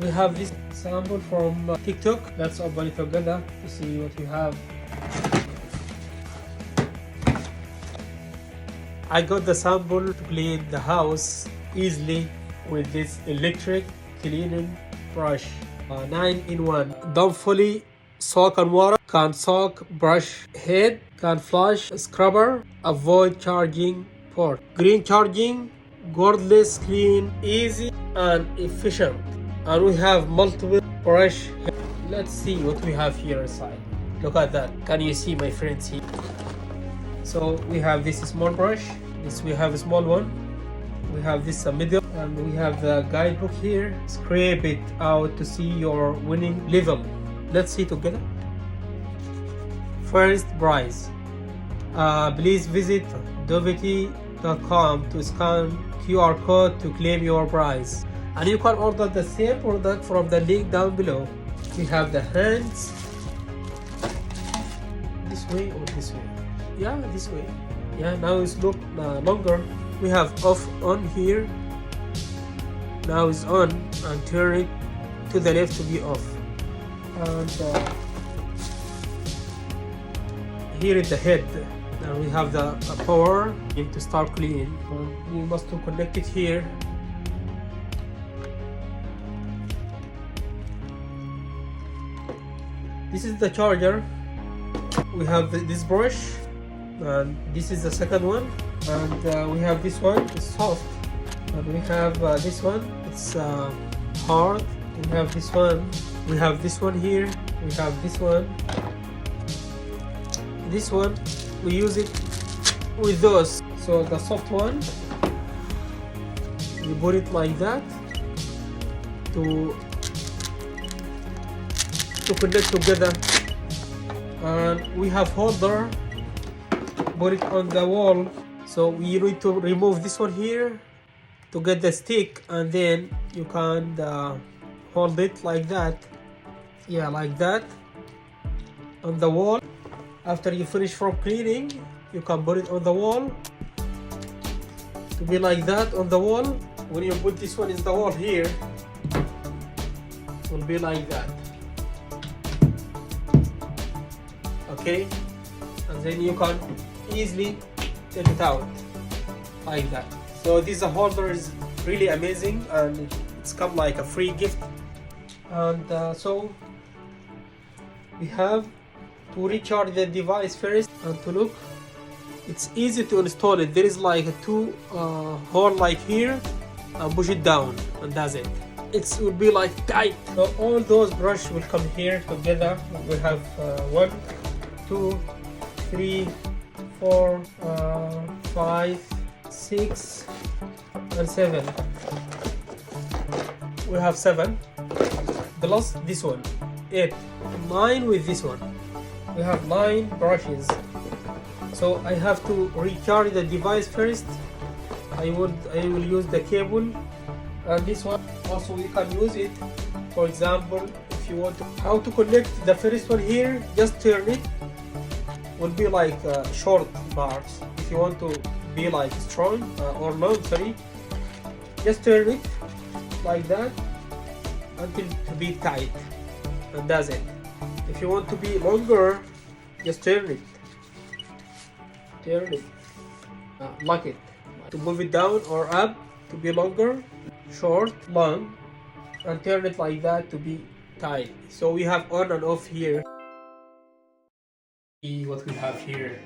We have this sample from TikTok. Let's open it together to see what we have. I got the sample to clean the house easily with this electric cleaning brush. 9-in-1. Don't fully soak on water. Can soak brush head. Can flush scrubber. Avoid charging port. Green charging. Cordless clean. Easy and efficient. And we have multiple brush head. Let's see what we have here inside. Look at that. Can you see, my friends, here? So we have this small brush. This we have a small one. We have this middle, and we have the guidebook here. Scrape it out to see your winning level. Let's see together. First prize. Please visit Dovety.com to scan QR code to claim your prize. And you can order the same product from the link down below. We have the hands. This way or this way? Yeah, this way. Yeah, now it's look longer. We have off on here. Now it's on, and turn it to the left to be off. And here is the head. And we have the power to start cleaning. We must connect it here. This is the charger. We have this brush, and this is the second one, and we have this one, it's soft, and we have this one, it's hard. We have this one, we have this one here, we have this one. This one we use it with those. So the soft one, we put it like that to connect together. And we have holder, put it on the wall. So we need to remove this one here to get the stick, and then you can hold it like that. Yeah, like that on the wall. After you finish from cleaning, you can put it on the wall to be like that on the wall. When you put this one in the wall here, it will be like that. Okay, and then you can easily take it out like that. So this holder is really amazing, and it's come like a free gift. And so we have to recharge the device first, and to look, it's easy to install it. There is like a two hole like here, and push it down, and that's it. It will be like tight. So all those brushes will come here together. We have 1, 2, 3, 4, 5, 6, and 7. We have 7 plus this one, 8, 9 with this one. We have 9 brushes. So I have to recharge the device first. I will use the cable, and this one also we can use it. For example, if you want to, how to connect the first one here, just turn it. Will be like short bars. If you want to be like strong or long, sorry, just turn it like that until to be tight, and that's it. If you want to be longer, just turn it, lock it to move it down or up to be longer, short, long, and turn it like that to be tight. So we have on and off here. See what we have here.